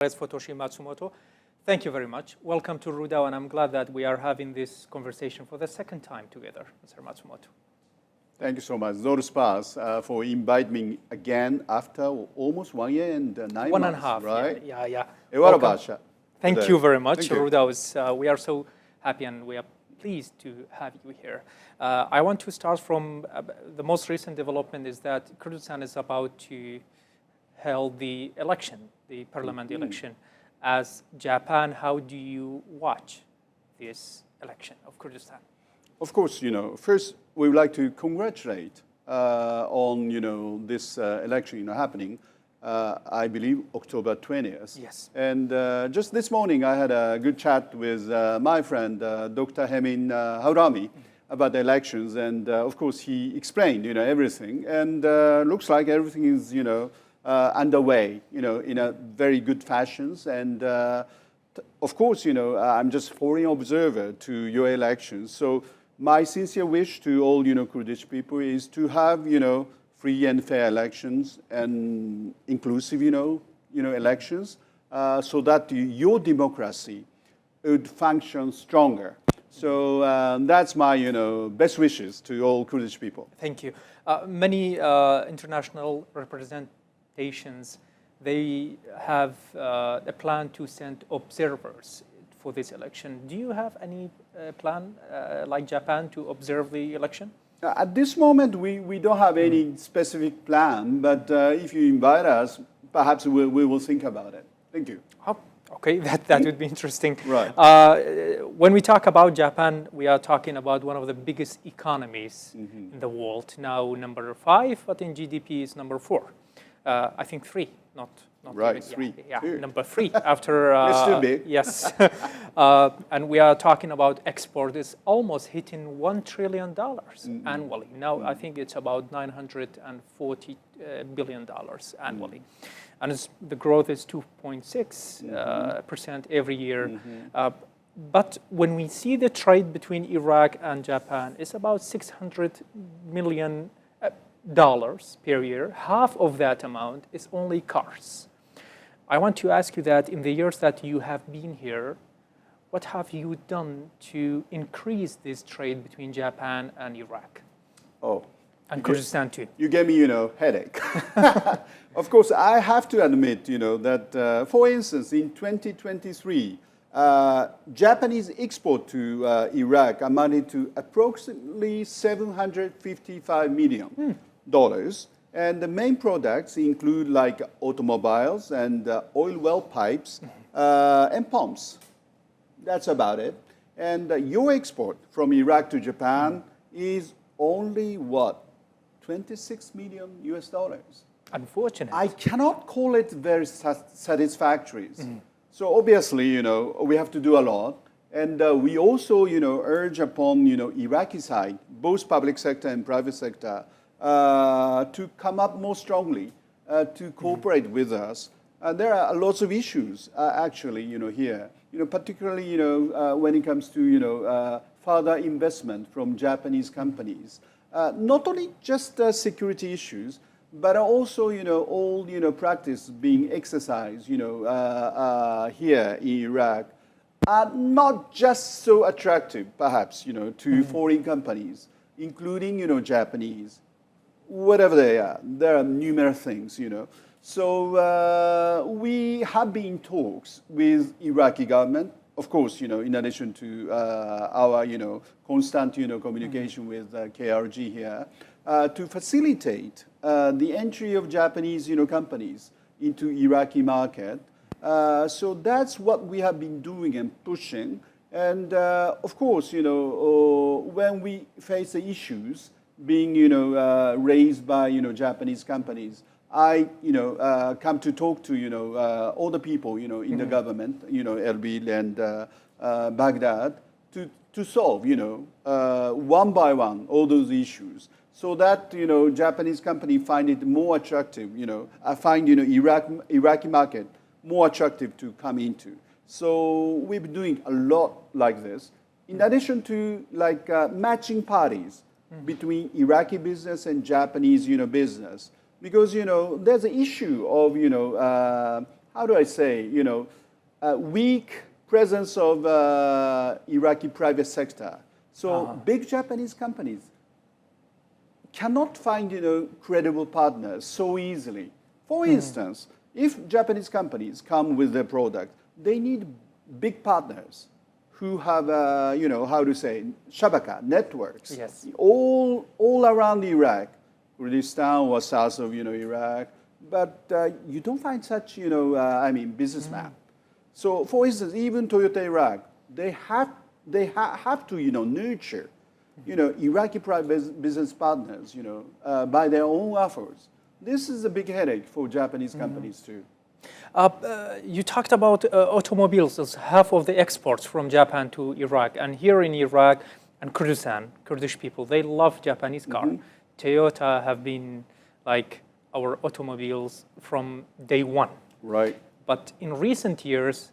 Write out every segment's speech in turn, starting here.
It's Futoshi Matsumoto. Thank you very much. Welcome to Rudao, and I'm glad that we are having this conversation for the second time together, Mr. Matsumoto. Thank you so much, Zorspas, for inviting me again after almost 1 year and 9 months. 1.5, right? Yeah. Thank you very much, Rudao. We are so happy and we are pleased to have you here. I want to start from the most recent development is that Kurdistan is about to hold the election, the parliament election. As Japan, how do you watch this election of Kurdistan? Of course, first we would like to congratulate on, this election, happening, I believe, October 20th. Yes. And just this morning, I had a good chat with my friend, Dr. Hemin Haurami, about the elections. And of course, he explained, everything. And looks like everything is, underway, in a very good fashions. And of course, I'm just foreign observer to your elections. So my sincere wish to all, Kurdish people is to have, free and fair elections and inclusive, elections, so that your democracy would function stronger. So that's my, best wishes to all Kurdish people. Thank you. Many international representations, they have a plan to send observers for this election. Do you have any plan, like Japan, to observe the election? At this moment, we don't have any specific plan, but if you invite us, perhaps we will think about it. Thank you. Oh, okay, that would be interesting. Right. When we talk about Japan, we are talking about one of the biggest economies in the world. Now number 5, but in GDP is number 4. I think 3, not right, even, 3. Yeah, number 3 after. It's still big. Yes, and we are talking about export is almost hitting $1 trillion annually. Now I think it's about $940 billion annually, and the growth is 2.6% every year. But when we see the trade between Iraq and Japan, it's about $600 million per year. Half of that amount is only cars. I want to ask you that in the years that you have been here, what have you done to increase this trade between Japan and Iraq? Oh. And Kurdistan too. You gave me, headache. Of course, I have to admit, that, for instance, in 2023, Japanese export to Iraq amounted to approximately $755 million. And the main products include like automobiles and oil well pipes and pumps. That's about it. And your export from Iraq to Japan is only what? $26 million US. Unfortunately. I cannot call it very satisfactory. So obviously, we have to do a lot. And we also, urge upon, Iraqi side, both public sector and private sector, to come up more strongly, to cooperate with us. There are lots of issues, actually, here. Particularly, when it comes to, further investment from Japanese companies. Not only just security issues, but also, all, practice being exercised, here in Iraq are not just so attractive, perhaps, to foreign companies, including, Japanese. Whatever they are, there are numerous things, So we have been in talks with Iraqi government, of course, in addition to our, constant, communication with KRG here, to facilitate the entry of Japanese, companies into Iraqi market. So that's what we have been doing and pushing. And of course, when we face the issues being, raised by, Japanese companies, I, come to talk to, all the people, in the government, Erbil and Baghdad, to solve, one by one, all those issues. So that, Japanese company find it more attractive, I find, Iraqi market more attractive to come into. So we've been doing a lot like this. In addition to like matching parties between Iraqi business and Japanese, business. Because, there's an issue of, how do I say, weak presence of Iraqi private sector. So big Japanese companies cannot find, credible partners so easily. For instance, if Japanese companies come with their product, they need big partners who have, how to say, shabaka, networks, Yes. all around Iraq, Kurdistan or south of, Iraq. But you don't find such, business map. So, for instance, even Toyota Iraq, they have to, nurture, Iraqi private business partners, by their own efforts. This is a big headache for Japanese companies too. You talked about automobiles as half of the exports from Japan to Iraq. And here in Iraq and Kurdistan, Kurdish people, they love Japanese car. Toyota have been like our automobiles from day one. Right. But in recent years,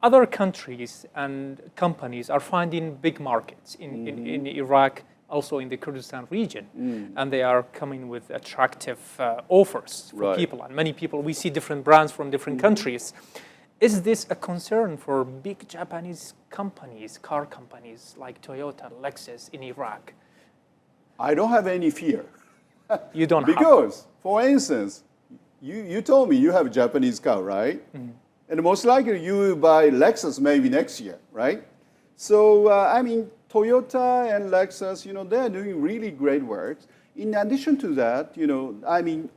other countries and companies are finding big markets in Iraq, also in the Kurdistan region. And they are coming with attractive offers for people. And many people, we see different brands from different countries. Is this a concern for big Japanese companies, car companies like Toyota, Lexus in Iraq? I don't have any fear. You don't Because, for instance, you told me you have a Japanese car, right? And most likely you will buy Lexus maybe next year, right? So, Toyota and Lexus, they're doing really great work. In addition to that,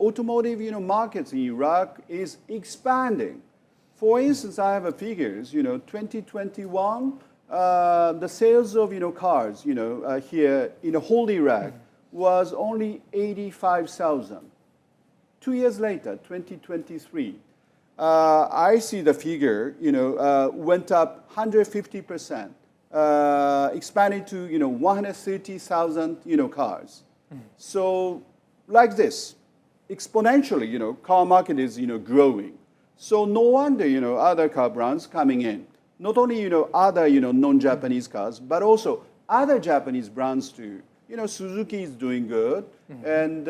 automotive, markets in Iraq is expanding. For instance, I have a figures, 2021, the sales of, cars, here in the whole Iraq was only 85,000. 2 years later, 2023, I see the figure, went up 150%, expanded to, 130,000, cars. So, like this, exponentially, car market is, growing. So no wonder, other car brands coming in. Not only, other, non-Japanese cars, but also other Japanese brands too. Suzuki is doing good, and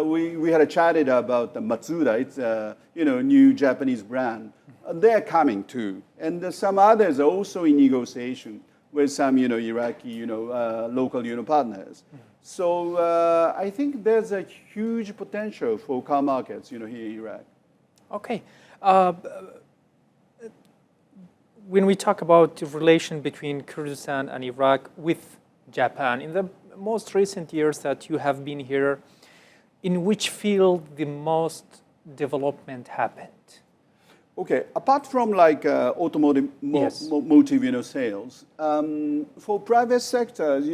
we had a chatted about Matsuda. It's a new Japanese brand. They're coming too, and some others are also in negotiation with some Iraqi local partners. So I think there's a huge potential for car markets here in Iraq. Okay. When we talk about the relation between Kurdistan and Iraq with Japan, in the most recent years that you have been here, in which field the most development happened? Okay, apart from like automotive motive, sales, for private sectors,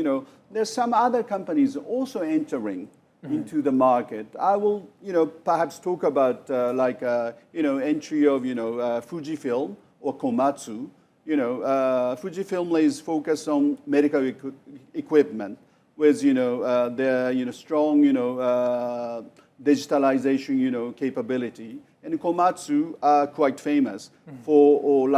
there's some other companies also entering into the market. I will, perhaps talk about entry of, Fujifilm or Komatsu. Fujifilm is focused on medical equipment with, their, strong, digitalization, capability. And Komatsu are quite famous for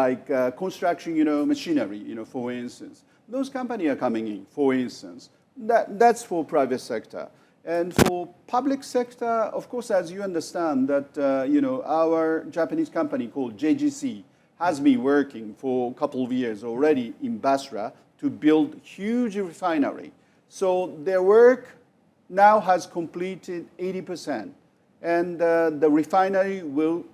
construction, machinery, for instance. Those companies are coming in, for instance. That's for private sector. And for public sector, of course, as you understand that, our Japanese company called JGC has been working for a couple of years already in Basra to build huge refinery. So their work now has completed 80%. And the refinery will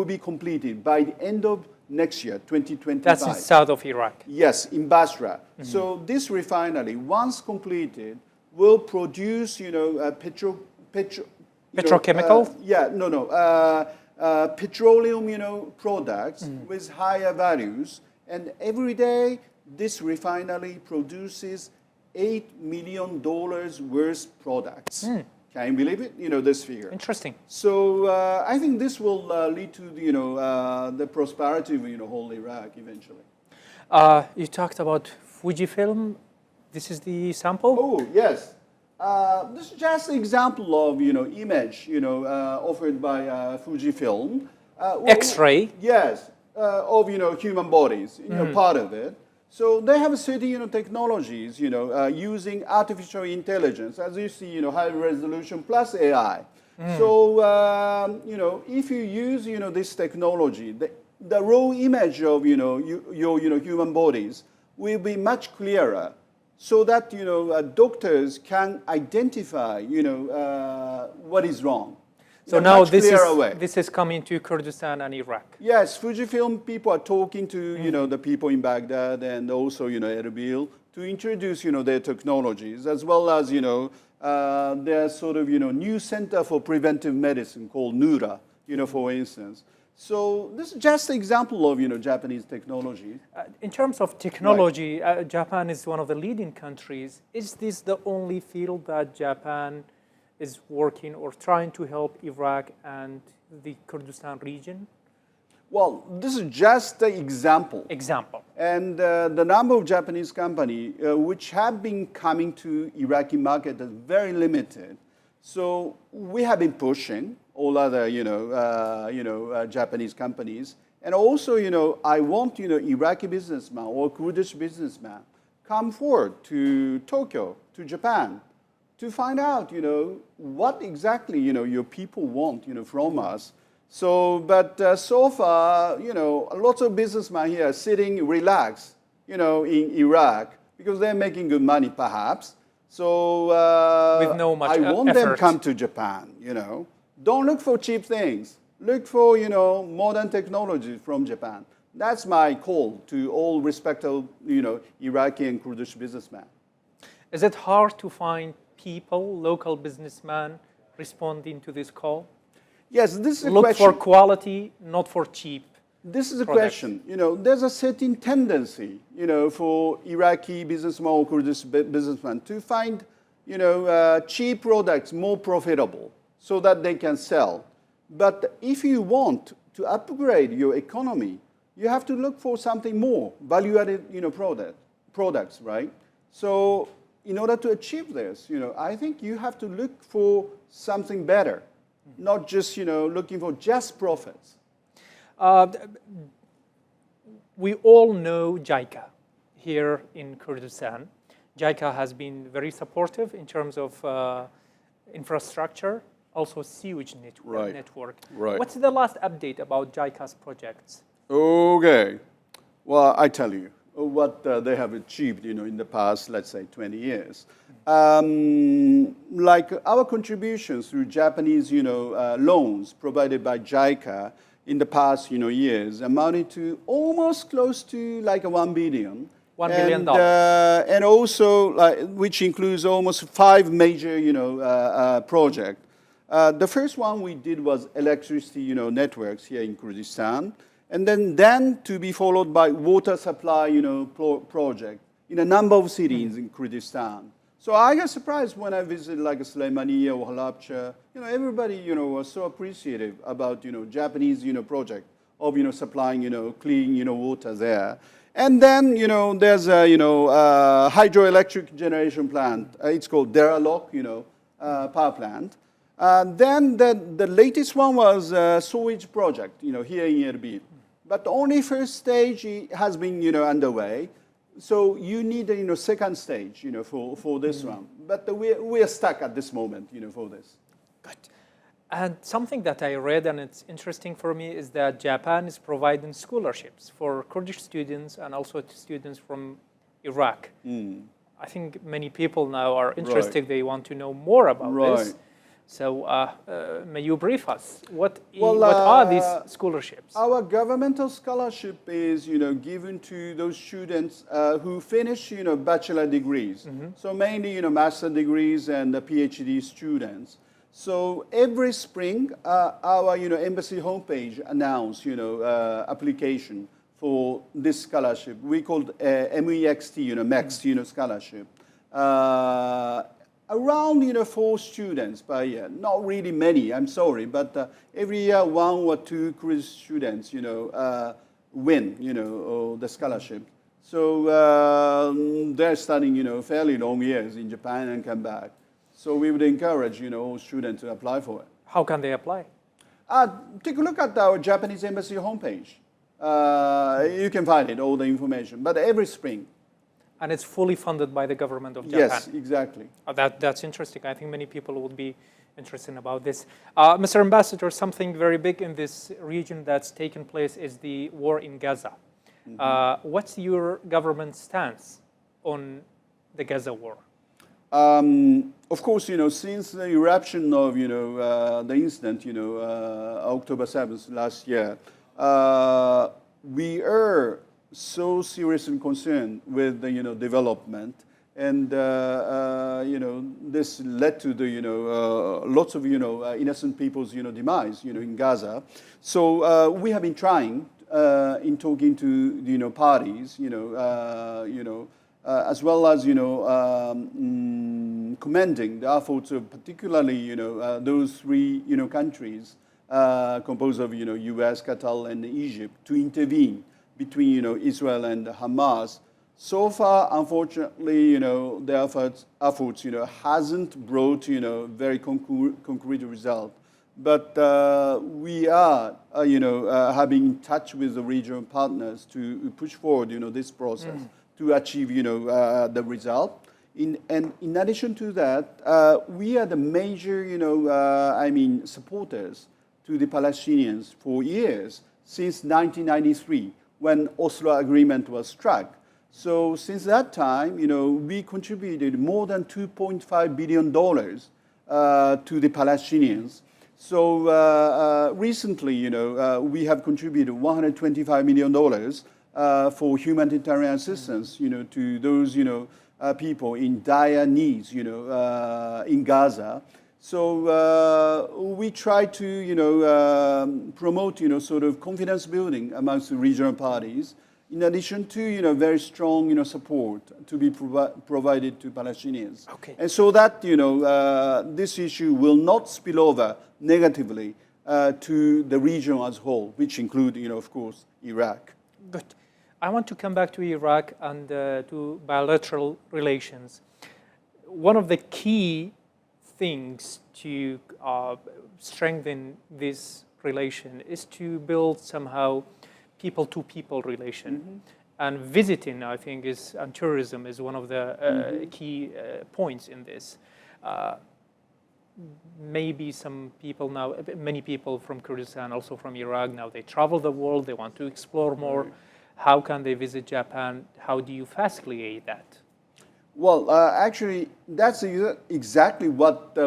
be completed by the end of next year, 2025. That's in south of Iraq. Yes, in Basra. So this refinery, once completed, will produce, petrochemical? Petroleum, products with higher values. And every day, this refinery produces $8 million worth products. Can you believe it? This figure. Interesting. So I think this will lead to the prosperity of whole Iraq eventually. You talked about Fujifilm. This is the sample? Oh yes. This is just an example of image offered by Fujifilm. X-ray. Yes, of human bodies. Part of it. So they have certain technologies, using artificial intelligence, as you see, high resolution plus AI. So, if you use, this technology, the raw image of, your human bodies will be much clearer so that, doctors can identify, what is wrong. So now this is coming to Kurdistan and Iraq. Yes, Fujifilm people are talking to, the people in Baghdad and also, Erbil to introduce, their technologies as well as, their sort of, new center for preventive medicine called Nura, for instance. So this is just an example of, Japanese technology. In terms of technology, right. Japan is one of the leading countries. Is this the only field that Japan is working or trying to help Iraq and the Kurdistan region? Well, this is just an example. And the number of Japanese companies which have been coming to Iraqi market is very limited. So we have been pushing all other, Japanese companies. And also, I want, Iraqi businessman or Kurdish businessman come forward to Tokyo, to Japan, to find out, what exactly, your people want, from us. So, but so far, lots of businessmen here are sitting relaxed, in Iraq because they're making good money, perhaps. So with no much I want effort. them come to Japan. Don't look for cheap things. Look for modern technology from Japan. That's my call to all respectable Iraqi and Kurdish businessmen. Is it hard to find people, local businessmen, responding to this call? Yes, this is a question. Look for quality, not for cheap. This is a question. There's a certain tendency, for Iraqi businessmen or Kurdish businessmen to find, cheap products more profitable so that they can sell. But if you want to upgrade your economy, you have to look for something more value-added, products, right? So in order to achieve this, I think you have to look for something better. Not just, looking for just profits. We all know JICA here in Kurdistan. JICA has been very supportive in terms of infrastructure, also sewage network. Right. What's the last update about JICA's projects? Okay. Well, I tell you what they have achieved, in the past, let's say, 20 years. Like our contributions through Japanese, loans provided by JICA in the past, years amounted to almost close to like $1 billion. $1 billion. And also, which includes almost 5 major, projects. The first one we did was electricity, networks here in Kurdistan. And then to be followed by water supply, project in a number of cities in Kurdistan. So I got surprised when I visited like Sulaimaniya or Halabja. Everybody, was so appreciative about, Japanese, project of, supplying, clean, water there. And then, there's a, hydroelectric generation plant. It's called Deralok, power plant. Then the latest one was a sewage project, here in Erbil. But only first stage has been, underway. So you need a second stage, for this one. But we are stuck at this moment, for this. Good. And something that I read, and it's interesting for me, is that Japan is providing scholarships for Kurdish students and also students from Iraq. I think many people now are interested. Right. They want to know more about this. So may you brief us? What are these scholarships? Our governmental scholarship is, given to those students who finish, bachelor degrees. So mainly, master degrees and PhD students. So every spring, our, embassy homepage announce, application for this scholarship. We called MEXT, MEXT, scholarship. Around 4 students per year, not really many, I'm sorry, but every year 1 or 2 Kurdish students, win, the scholarship. So they're studying, fairly long years in Japan and come back. So we would encourage, all students to apply for it. How can they apply? Take a look at our Japanese embassy homepage. You can find it, all the information, but every spring. And it's fully funded by the government of Japan. Yes, exactly. That's interesting. I think many people would be interesting about this. Mr. Ambassador, something very big in this region that's taken place is the war in Gaza. What's your government's stance on the Gaza war? Of course, since the eruption of, the incident, October 7th last year, we are so seriously concerned with the, development. And, this led to the, lots of, innocent people's, demise, in Gaza. So we have been trying in talking to, parties, as well as, commending the efforts of particularly, those three, countries composed of, U.S., Qatar, and Egypt to intervene between, Israel and Hamas. So far, unfortunately, the efforts, hasn't brought, very concrete result. But we are, having in touch with the regional partners to push forward, this process to achieve, the result. And in addition to that, we are the major, supporters to the Palestinians for years, since 1993, when Oslo Agreement was struck. So since that time, we contributed more than $2.5 billion to the Palestinians. So recently, we have contributed $125 million for humanitarian assistance, to those, people in dire needs, in Gaza. So we try to, promote, sort of confidence building amongst the regional parties, in addition to, very strong, support to be provided to Palestinians. Okay. And so that, this issue will not spill over negatively to the region as a whole, which include, of course, Iraq. Good. I want to come back to Iraq and to bilateral relations. One of the key things to strengthen this relation is to build somehow people-to-people relation. And visiting, I think, and tourism is one of the key points in this. Maybe some people now, many people from Kurdistan, also from Iraq now, they travel the world, they want to explore more. How can they visit Japan? How do you facilitate that? Well, actually, that's exactly what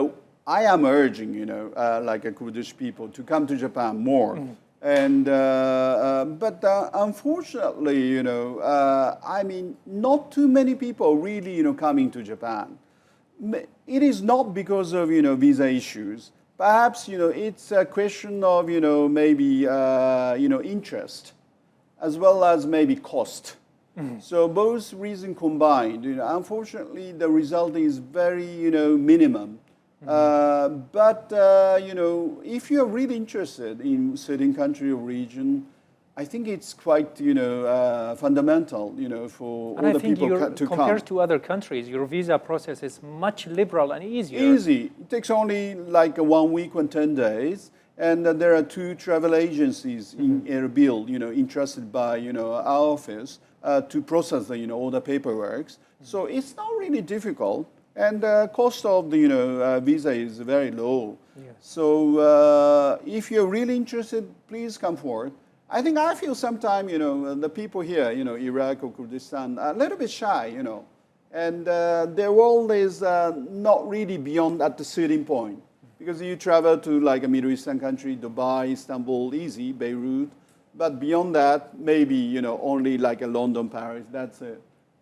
I am urging, like a Kurdish people, to come to Japan more. And but unfortunately, not too many people really, coming to Japan. It is not because of visa issues. Perhaps it's a question of maybe interest, as well as maybe cost. So both reasons combined, unfortunately, the result is very minimum. But if you're really interested in certain country or region, I think it's quite fundamental for all the people to come. Compared to other countries, your visa process is much liberal and easier. Easy. It takes only like 1 week and 10 days. And there are 2 travel agencies in Erbil, entrusted by our office to process all the paperwork. So it's not really difficult. And the cost of the visa is very low. Yes. So if you're really interested, please come forward. I feel sometimes, the people here, Iraq or Kurdistan, are a little bit shy, and their world is not really beyond at a certain point. Because you travel to like a Middle Eastern country, Dubai, Istanbul, easy, Beirut. But beyond that, maybe, only like a London, Paris, that's it.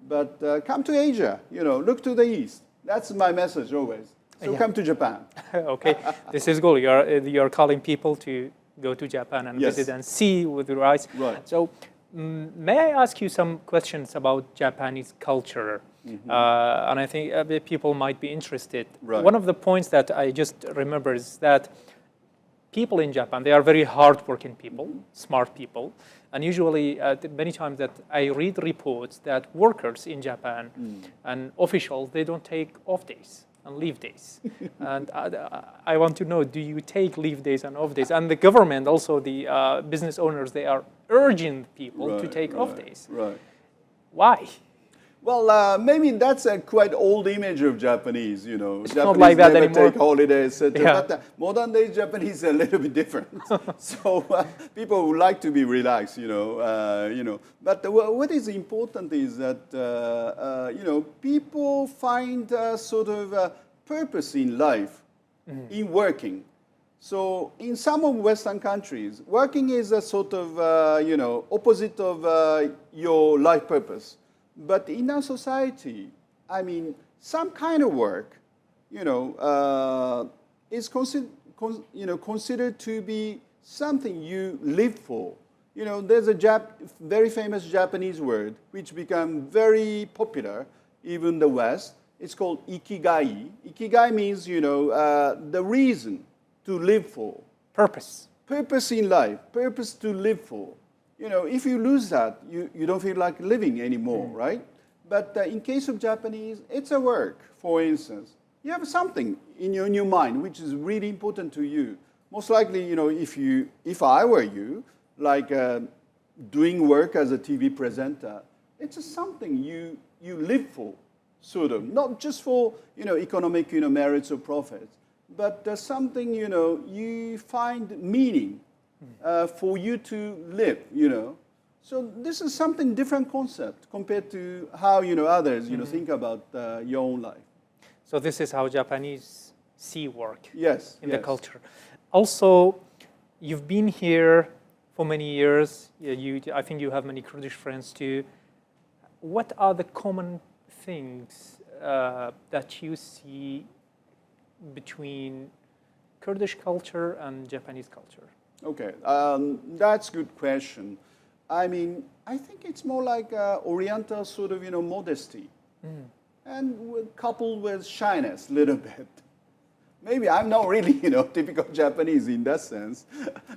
But come to Asia, look to the East. That's my message always. So come to Japan. Okay, this is good. You're calling people to go to Japan and visit and see with your eyes. Right. So may I ask you some questions about Japanese culture? And I think people might be interested. Right. One of the points that I just remember is that people in Japan, they are very hardworking people, smart people. And usually, many times that I read reports that workers in Japan and officials, they don't take off days and leave days. And I want to know, do you take leave days and off days? And the government, also the business owners, they are urging people to take off days. Right. Why? Well, maybe that's a quite old image of Japanese, you know. It's Japanese not like that never anymore. take holidays, etc. Yeah. But modern day Japanese are a little bit different. So people would like to be relaxed, you know. But what is important is that, you know, people find sort of purpose in life, in working. So in some of Western countries, working is a sort of, you know, opposite of your life purpose. But in our society, I mean, some kind of work, you know, is considered to be something you live for. You know, there's a very famous Japanese word which became very popular, even in the West. It's called ikigai. Ikigai means, you know, the reason to live for. Purpose. Purpose in life, purpose to live for. You know, if you lose that, you don't feel like living anymore, right? But in case of Japanese, it's a work, for instance. You have something in your mind which is really important to you. Most likely, you know, if I were you, like doing work as a TV presenter, it's just something you live for, sort of. Not just for, you know, economic, you know, merits or profits, but something, you know, you find meaning for you to live, you know. So this is something different concept compared to how, you know, others, you know, think about your own life. So this is how Japanese see work. Yes. In the culture. Also, you've been here for many years. I think you have many Kurdish friends too. What are the common things that you see between Kurdish culture and Japanese culture? Okay, that's a good question. I mean, I think it's more like Oriental sort of, you know, modesty, and coupled with shyness a little bit. Maybe I'm not really, you know, typical Japanese in that sense,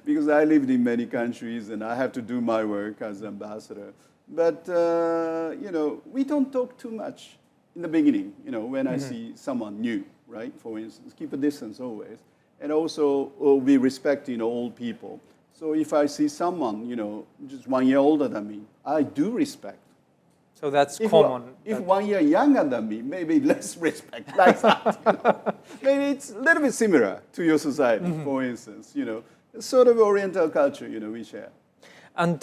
because I lived in many countries and I have to do my work as ambassador. But, you know, we don't talk too much in the beginning, you know, when I see someone new, right? For instance, keep a distance always. And also, we respect, you know, old people. So if I see someone, you know, just 1 year older than me, I do respect. So that's common. If 1 year younger than me, maybe less respect, like that. You know? Maybe it's a little bit similar to your society, for instance, you know. Sort of Oriental culture, you know, we share. And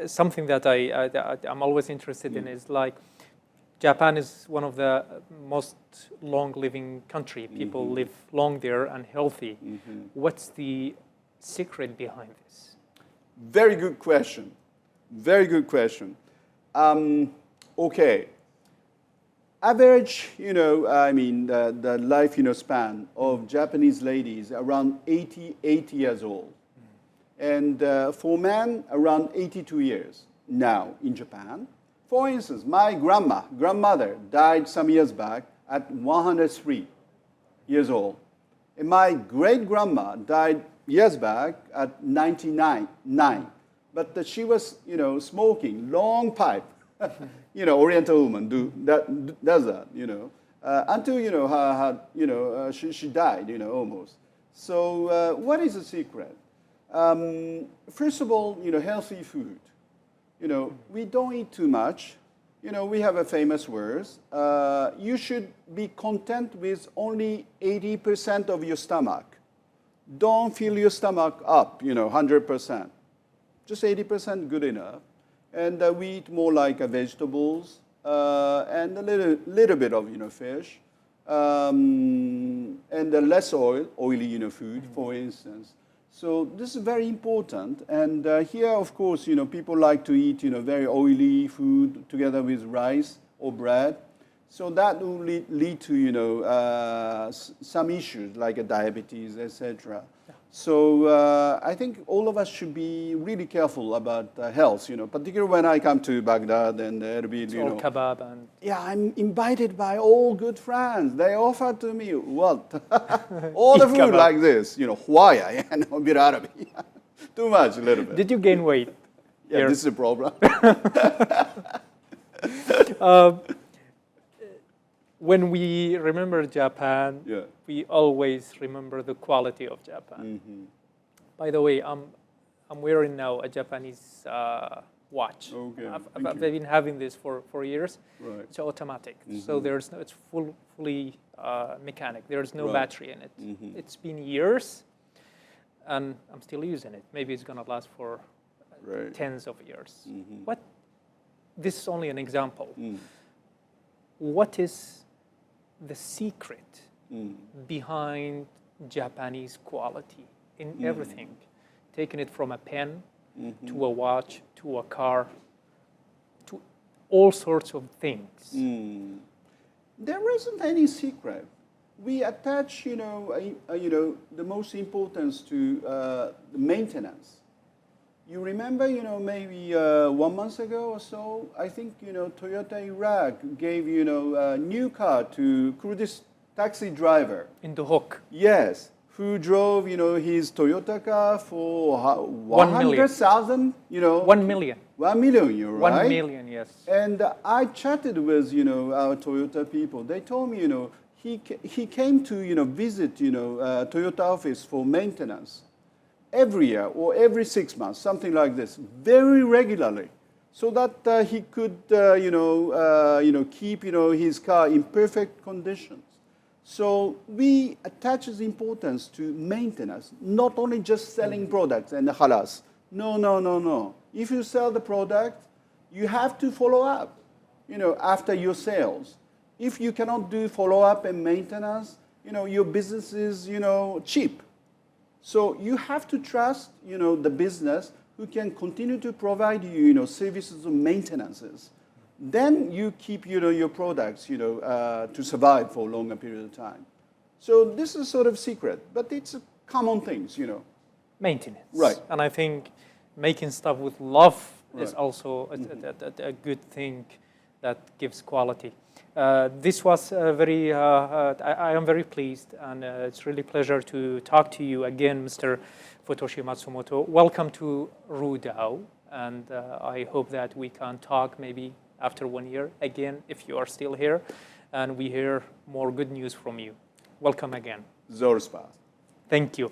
something that I'm always interested in is like, Japan is one of the most long-living country. People live long there and healthy. What's the secret behind this? Very good question. Very good question. Okay. Average, you know, I mean, the life, you know, span of Japanese ladies around 88 years old. And for men, around 82 years now in Japan. For instance, my grandmother died some years back at 103 years old. And my great-grandma died years back at 99. But she was, you know, smoking long pipe. You know, Oriental woman does that, you know, until, you know, she died, you know, almost. So what is the secret? First of all, you know, healthy food. You know, we don't eat too much. You know, we have a famous words. You should be content with only 80% of your stomach. Don't fill your stomach up, you know, 100%. Just 80% good enough. And we eat more like vegetables and a little bit of, you know, fish. And less oily, you know, food, for instance. So this is very important, and here, of course, you know, people like to eat, you know, very oily food together with rice or bread. So that will lead to, you know, some issues like diabetes, etc. Yeah. So I think all of us should be really careful about health, you know, particularly when I come to Baghdad and Erbil, you know. Kebab and... Yeah, I'm invited by all good friends. They offer to me, what? All the food like this, you know, Huaya, you know, bir Arabi. Too much, a little bit. Did you gain weight? Yeah, here? This is a problem. When we remember Japan, we always remember the quality of Japan. By the way, I'm wearing now a Japanese watch. Okay, I've been having this for years. Right. It's automatic, so there's no. It's fully mechanic. There's no battery in it. It's been years, and I'm still using it. Maybe it's gonna last for tens of years. What? This is only an example. What is the secret behind Japanese quality in everything? Taking it from a pen to a watch to a car to all sorts of things. There isn't any secret. We attach, the most importance to the maintenance. You remember, maybe 1 month ago or so, I think, Toyota Iraq gave, a new car to Kurdish taxi driver. In the hook. Yes, who drove, his Toyota car for 1 million. 100,000, 1 million. 1 million, you're right. 1 million, yes. And I chatted with, our Toyota people. They told me, he came to, visit, Toyota office for maintenance every year or every 6 months, something like this, very regularly, so that he could, keep, his car in perfect conditions. So we attach importance to maintenance, not only just selling products and halas. No. If you sell the product, you have to follow up, after your sales. If you cannot do follow-up and maintenance, your business is, cheap. So you have to trust, the business who can continue to provide you, services and maintenances. Then you keep, your products, to survive for a longer period of time. So this is sort of secret, but it's common things, Maintenance. Right. And I think making stuff with love is also a good thing that gives quality. This was I am very pleased, and it's really a pleasure to talk to you again, Mr. Futoshi Matsumoto. Welcome to Rudao, and I hope that we can talk maybe after 1 year again, if you are still here, and we hear more good news from you. Welcome again. Zorspa. Thank you.